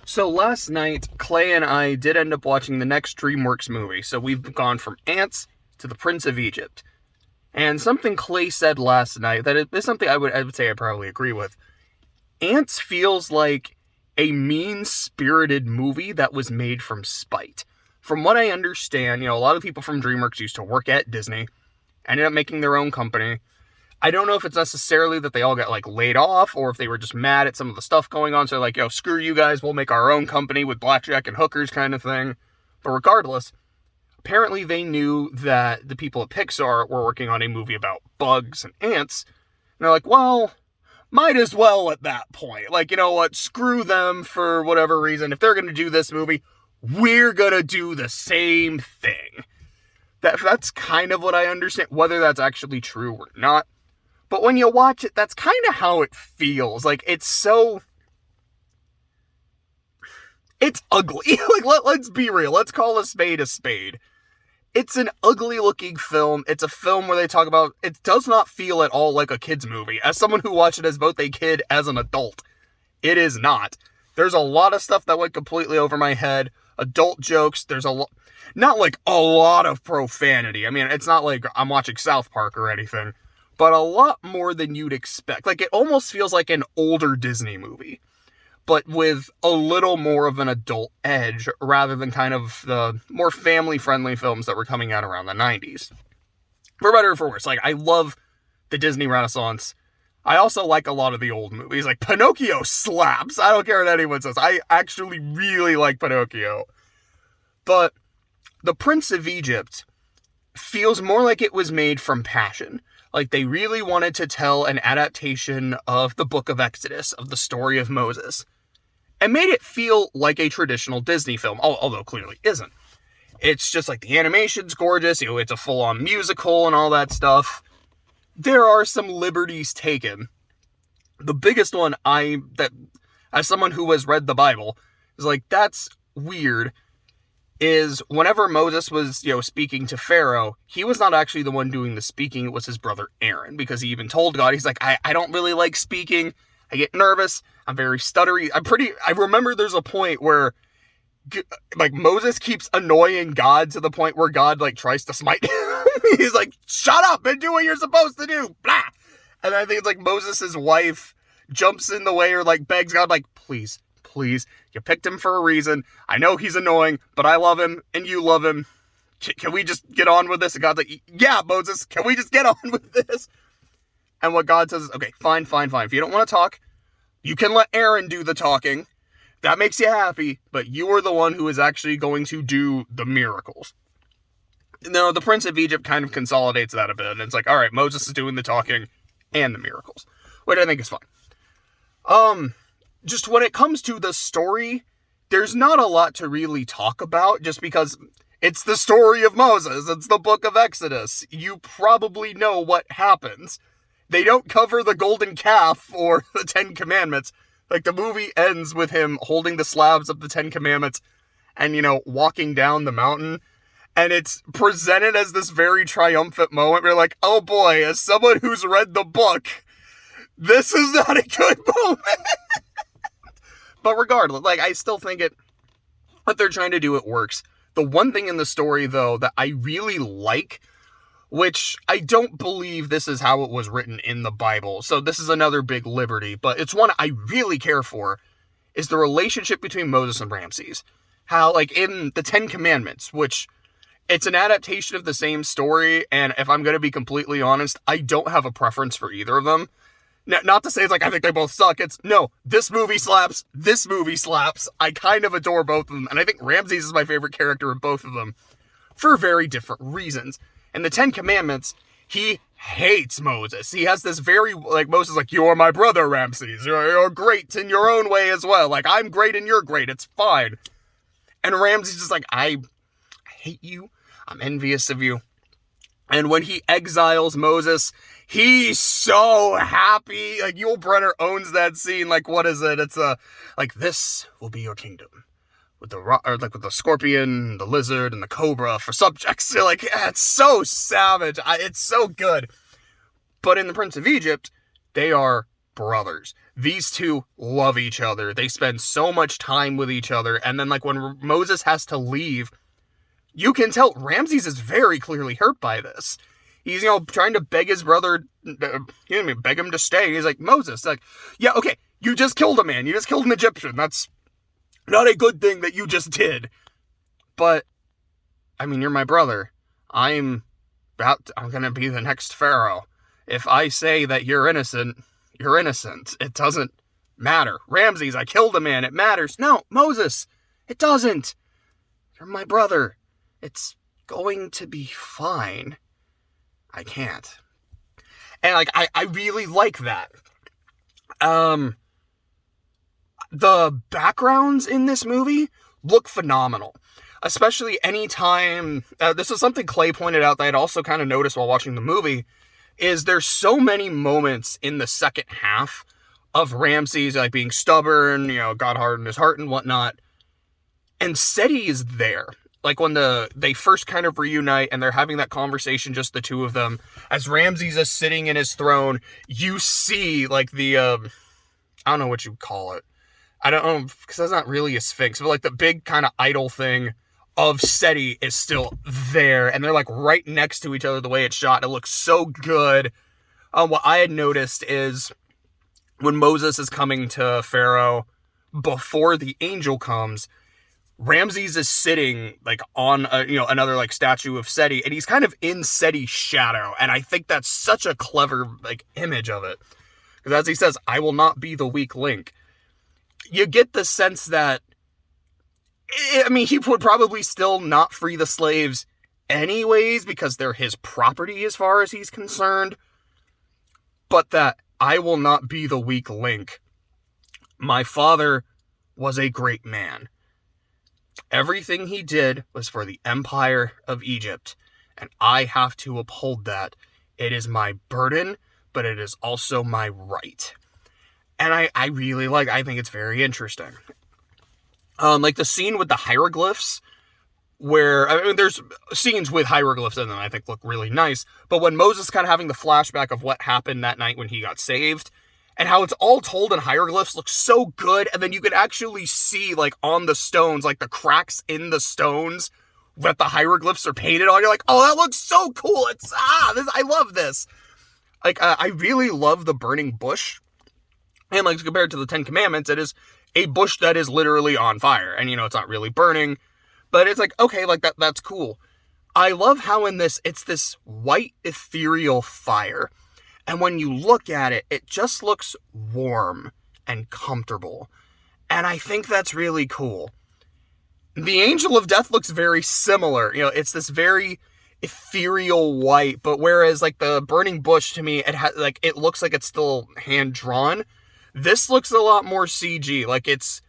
So last night, Clay and I did end up watching the next Dreamworks movie. So we've gone from Ants to The Prince of Egypt. And something Clay said last night that is something I would say I probably agree with. Ants feels like a mean-spirited movie that was made from spite. From what I understand, a lot of people from Dreamworks used to work at Disney, ended up making their own company. I don't know if it's necessarily that they all got, laid off, or if they were just mad at some of the stuff going on, so they're like, screw you guys, we'll make our own company with blackjack and hookers kind of thing. But regardless, apparently they knew that the people at Pixar were working on a movie about bugs and ants, and they're like, well, might as well at that point. You know what, screw them for whatever reason. If they're going to do this movie, we're going to do the same thing. That's kind of what I understand, whether that's actually true or not. But when you watch it, that's kind of how it feels. It's ugly. Let's be real. Let's call a spade a spade. It's an ugly-looking film. It's a film where they talk about... It does not feel at all like a kid's movie. As someone who watched it as both a kid as an adult, it is not. There's a lot of stuff that went completely over my head. Adult jokes. There's a lot... Not a lot of profanity. I mean, it's not like I'm watching South Park or anything. But a lot more than you'd expect. It almost feels like an older Disney movie, but with a little more of an adult edge, rather than kind of the more family-friendly films that were coming out around the 90s. For better or for worse, I love the Disney Renaissance. I also like a lot of the old movies. Pinocchio slaps. I don't care what anyone says. I actually really like Pinocchio. But The Prince of Egypt feels more like it was made from passion. They really wanted to tell an adaptation of the Book of Exodus, of the story of Moses, and made it feel like a traditional Disney film, although clearly isn't. It's just the animation's gorgeous, it's a full-on musical and all that stuff. There are some liberties taken. The biggest one as someone who has read the Bible, is that's weird, is whenever Moses was, speaking to Pharaoh, he was not actually the one doing the speaking, it was his brother Aaron, because he even told God, he's like, I don't really like speaking, I get nervous, I'm very stuttery, I remember there's a point where, Moses keeps annoying God to the point where God, tries to smite him. He's like, shut up and do what you're supposed to do, blah! And I think it's Moses' wife jumps in the way or begs God, please, you picked him for a reason. I know he's annoying, but I love him, and you love him. Can we just get on with this? And God's like, yeah, Moses, can we just get on with this? And what God says is, okay, fine. If you don't want to talk, you can let Aaron do the talking. That makes you happy, but you are the one who is actually going to do the miracles. No, the Prince of Egypt kind of consolidates that a bit, and it's all right, Moses is doing the talking and the miracles, which I think is fine. Just when it comes to the story, there's not a lot to really talk about, just because it's the story of Moses. It's the Book of Exodus. You probably know what happens. They don't cover the golden calf or the 10 Commandments. The movie ends with him holding the slabs of the 10 Commandments and, walking down the mountain. And it's presented as this very triumphant moment where you're like, oh boy, as someone who's read the book, this is not a good moment. But regardless, I still think what they're trying to do, it works. The one thing in the story, though, that I really like, which I don't believe this is how it was written in the Bible, so this is another big liberty, but it's one I really care for, is the relationship between Moses and Ramses. How, in the 10 Commandments, which it's an adaptation of the same story, and if I'm going to be completely honest, I don't have a preference for either of them. Not to say it's I think they both suck. It's, no, this movie slaps, this movie slaps. I kind of adore both of them, and I think Ramses is my favorite character in both of them, for very different reasons. In the 10 Commandments, he hates Moses. He has this very, Moses is you are my brother, Ramses. You're great in your own way as well. I'm great and you're great. It's fine. And Ramses is just I hate you. I'm envious of you. And when he exiles Moses, he's so happy. Yul Brynner owns that scene. What is it? It's this will be your kingdom. With the scorpion, the lizard, and the cobra for subjects. You're it's so savage. It's so good. But in The Prince of Egypt, they are brothers. these two love each other. They spend so much time with each other. And then, like, when Moses has to leave, you can tell Ramses is very clearly hurt by this. He's, trying to beg his brother, beg him to stay. He's like, Moses, like, yeah, okay, you just killed a man. You just killed an Egyptian. That's not a good thing that you just did. But, I mean, you're my brother. I'm gonna be the next pharaoh. If I say that you're innocent, you're innocent. It doesn't matter. Ramses, I killed a man. It matters. No, Moses, it doesn't. You're my brother. It's going to be fine. I can't. And, like, I really like that. The backgrounds in this movie look phenomenal. Especially anytime, this is something Clay pointed out that I'd also kind of noticed while watching the movie, is there's so many moments in the second half of Ramses, like, being stubborn, God hardened his heart and whatnot, and Seti is there. Like, when they first kind of reunite and they're having that conversation, just the two of them, as Ramses is sitting in his throne, you see, like, the, I don't know what you call it. I don't know, because that's not really a sphinx, but, like, the big kind of idol thing of Seti is still there, and they're, like, right next to each other the way it's shot. It looks so good. What I had noticed is when Moses is coming to Pharaoh, before the angel comes, Ramses is sitting, like, on another, like, statue of Seti, and he's kind of in Seti's shadow, and I think that's such a clever, like, image of it. Because as he says, I will not be the weak link. You get the sense that, I mean, he would probably still not free the slaves anyways, because they're his property as far as he's concerned, but that I will not be the weak link. My father was a great man. Everything he did was for the empire of Egypt, and I have to uphold that. It is my burden, but it is also my right. And I really I think it's very interesting. Like the scene with the hieroglyphs, where, I mean, there's scenes with hieroglyphs in them I think look really nice, but when Moses kind of having the flashback of what happened that night when he got saved, and how it's all told in hieroglyphs looks so good, and then you can actually see, like, on the stones, like, the cracks in the stones that the hieroglyphs are painted on. You're like, oh, that looks so cool. I love this. Like, I really love the burning bush. And, like, compared to the Ten Commandments, it is a bush that is literally on fire. And, it's not really burning. But it's like, okay, like, that's cool. I love how in this, it's this white, ethereal fire. And when you look at it, it just looks warm and comfortable. And I think that's really cool. The Angel of Death looks very similar. It's this very ethereal white. But whereas, like, the burning bush, to me, it looks like it's still hand-drawn. This looks a lot more CG, like it's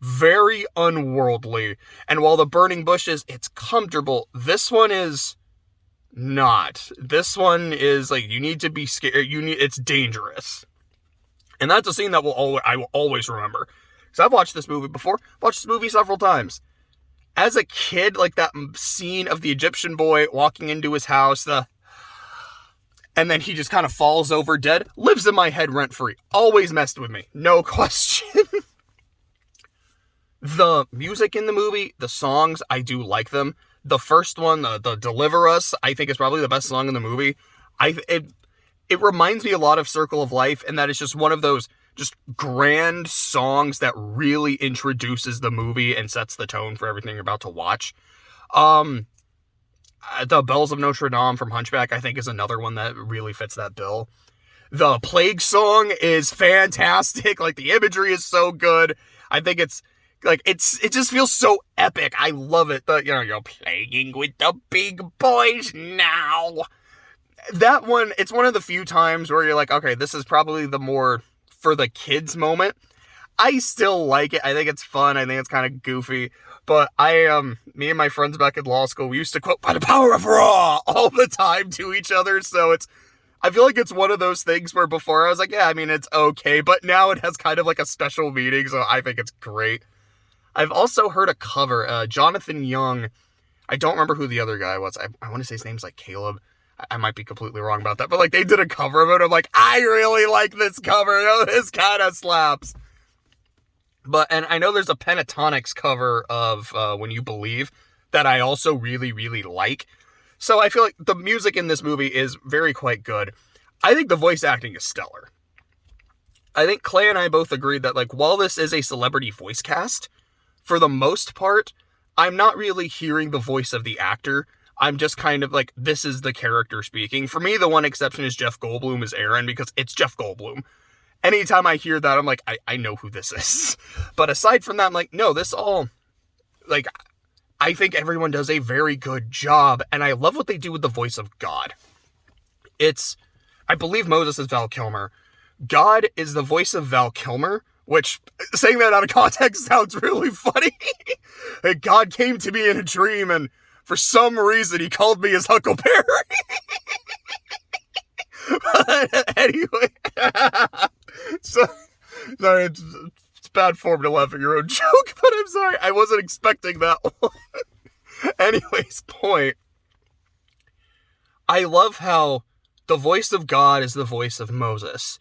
very unworldly. And while the burning bush it's comfortable, this one is not. This one is, like, you need to be scared, it's dangerous. And that's a scene that I will always remember. Because I've watched this movie before, watched this movie several times. As a kid, like, that scene of the Egyptian boy walking into his house, and then he just kind of falls over dead, lives in my head rent-free. Always messed with me. No question. The music in the movie, the songs, I do like them. The first one, the Deliver Us, I think is probably the best song in the movie. It reminds me a lot of Circle of Life, and that it's just one of those just grand songs that really introduces the movie and sets the tone for everything you're about to watch. The Bells of Notre Dame from Hunchback, I think, is another one that really fits that bill. The Plague song is fantastic. Like, the imagery is so good. I think it's, like, it just feels so epic. I love it. You're playing with the big boys now. That one, it's one of the few times where you're like, okay, this is probably the more for the kids moment. I still like it. I think it's fun. I think it's kind of goofy. But me and my friends back in law school, we used to quote, "By the power of Raw," all the time to each other. So I feel like it's one of those things where before I was like, yeah, I mean, it's okay. But now it has kind of like a special meaning. So I think it's great. I've also heard a cover, Jonathan Young. I don't remember who the other guy was. I want to say his name's like Caleb. I might be completely wrong about that, but like they did a cover of it. I'm like, I really like this cover. This kind of slaps. And I know there's a Pentatonics cover of When You Believe that I also really, really like. So I feel like the music in this movie is very quite good. I think the voice acting is stellar. I think Clay and I both agreed that, like, while this is a celebrity voice cast, for the most part, I'm not really hearing the voice of the actor. I'm just kind of like, this is the character speaking. For me, the one exception is Jeff Goldblum as Aaron, because it's Jeff Goldblum. Anytime I hear that, I'm like, I know who this is. But aside from that, I'm like, no, this all, like, I think everyone does a very good job, and I love what they do with the voice of God. I believe Moses is Val Kilmer. God is the voice of Val Kilmer, which, saying that out of context sounds really funny. God came to me in a dream, and for some reason, he called me his Huckleberry. But anyway, sorry, it's bad form to laugh at your own joke, but I'm sorry, I wasn't expecting that one. Anyways, point. I love how the voice of God is the voice of Moses,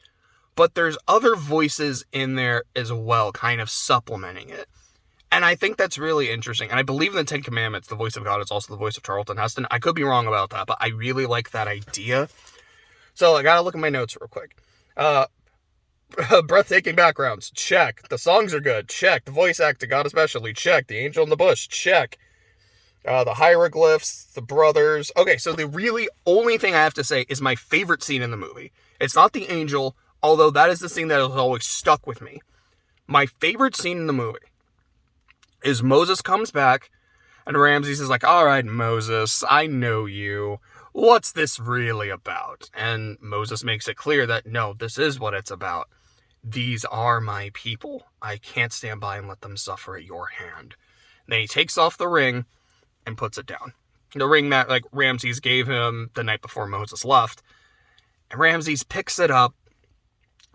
but there's other voices in there as well, kind of supplementing it. And I think that's really interesting. And I believe in the Ten Commandments, the voice of God is also the voice of Charlton Heston. I could be wrong about that, but I really like that idea. So I gotta look at my notes real quick. Breathtaking backgrounds, check. The songs are good, check. The voice acting, God especially, check. The angel in the bush, check. The hieroglyphs, the brothers. Okay, so the really only thing I have to say is my favorite scene in the movie. It's not the angel, although that is the scene that has always stuck with me. My favorite scene in the movie is Moses comes back, and Ramses is like, all right, Moses, I know you. What's this really about? And Moses makes it clear that, no, this is what it's about. These are my people. I can't stand by and let them suffer at your hand. And then he takes off the ring and puts it down. The ring that, like, Ramses gave him the night before Moses left. And Ramses picks it up,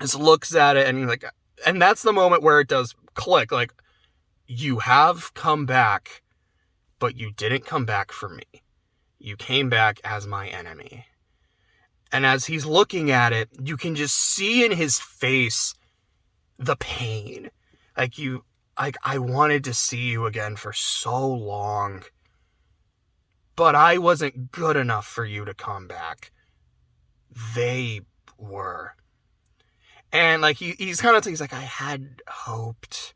just looks at it, and he's like, and that's the moment where it does click, like, you have come back, but you didn't come back for me. You came back as my enemy. And as he's looking at it, you can just see in his face the pain. I wanted to see you again for so long, but I wasn't good enough for you to come back. They were. And like he's kind of, he's like, I had hoped.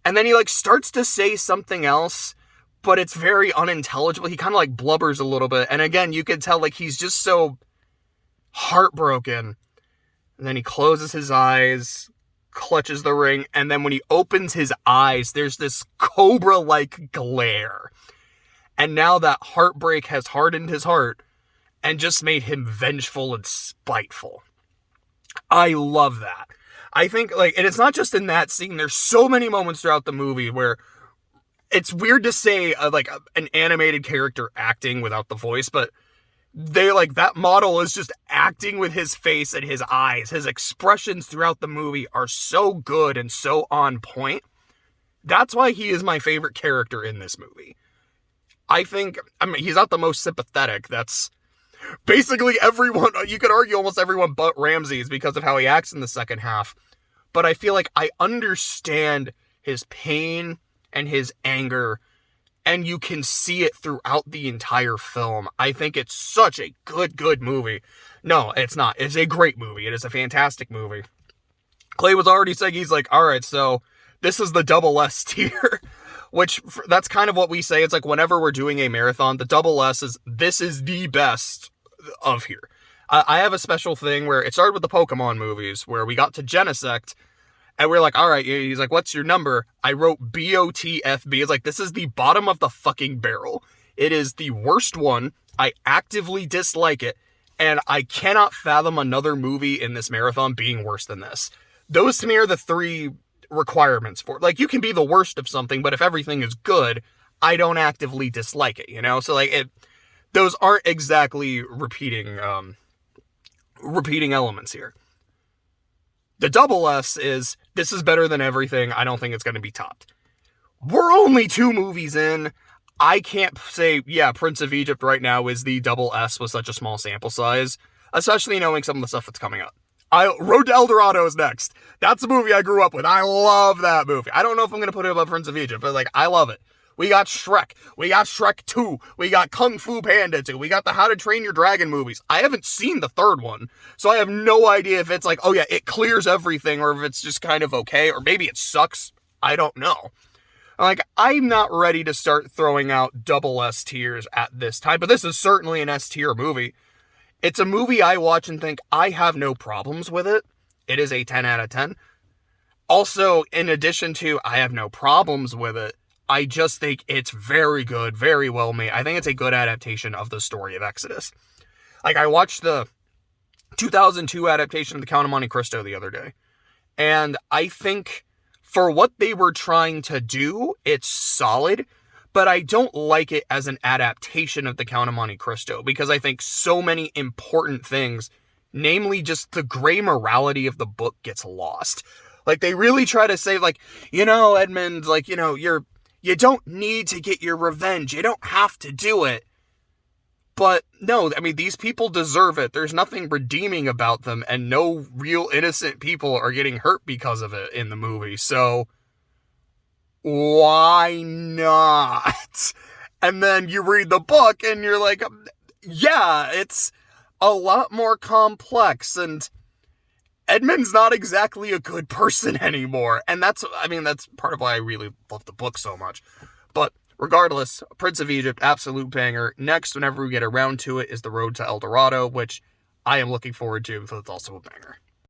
And then he like starts to say something else, but it's very unintelligible. He kind of like blubbers a little bit. And again, you can tell like he's just so heartbroken. And then he closes his eyes, clutches the ring, and then when he opens his eyes, there's this cobra-like glare. And now that heartbreak has hardened his heart and just made him vengeful and spiteful. I love that. I think, like, and it's not just in that scene. There's so many moments throughout the movie where it's weird to say, an animated character acting without the voice, but they, like, that model is just acting with his face and his eyes. His expressions throughout the movie are so good and so on point. That's why he is my favorite character in this movie. He's not the most sympathetic. That's basically everyone. You could argue almost everyone but Ramses because of how he acts in the second half. But I feel like I understand his pain and his anger, and you can see it throughout the entire film. I think it's such a good movie. No, it's not. It's a great movie. It is a fantastic movie. Clay was already saying, he's like, all right, so this is the double S tier, which that's kind of what we say. It's like whenever we're doing a marathon, the double S is, this is the best of here. I have a special thing where it started with the Pokemon movies, where we got to Genesect, and we're like, all right, he's like, what's your number? I wrote BOTFB. It's like, this is the bottom of the fucking barrel. It is the worst one. I actively dislike it, and I cannot fathom another movie in this marathon being worse than this. Those to me are the three requirements for it. Like, you can be the worst of something, but if everything is good, I don't actively dislike it, you know? So, like, those aren't exactly repeating elements here. The double S is, this is better than everything. I don't think it's going to be topped. We're only 2 movies in. I can't say, yeah, Prince of Egypt right now is the double S with such a small sample size, especially knowing some of the stuff that's coming up. Road to El Dorado is next. That's a movie I grew up with. I love that movie. I don't know if I'm going to put it above Prince of Egypt, but like, I love it. We got Shrek. We got Shrek 2. We got Kung Fu Panda 2. We got the How to Train Your Dragon movies. I haven't seen the third one, so I have no idea if it's like, oh yeah, it clears everything, or if it's just kind of okay, or maybe it sucks. I don't know. Like, I'm not ready to start throwing out double S tiers at this time, but this is certainly an S tier movie. It's a movie I watch and think, I have no problems with it. It is a 10 out of 10. Also, in addition to, I have no problems with it, I just think it's very good, very well made. I think it's a good adaptation of the story of Exodus. Like, I watched the 2002 adaptation of The Count of Monte Cristo the other day, and I think for what they were trying to do, it's solid, but I don't like it as an adaptation of The Count of Monte Cristo, because I think so many important things, namely just the gray morality of the book, gets lost. Like, they really try to say, like, Edmund, like, you don't need to get your revenge. You don't have to do it. But no, I mean, these people deserve it. There's nothing redeeming about them, and no real innocent people are getting hurt because of it in the movie. So, why not? And then you read the book and you're like, yeah, it's a lot more complex, and Edmund's not exactly a good person anymore. And that's part of why I really love the book so much. But regardless, Prince of Egypt, absolute banger. Next, whenever we get around to it, is The Road to El Dorado, which I am looking forward to, so it's also a banger.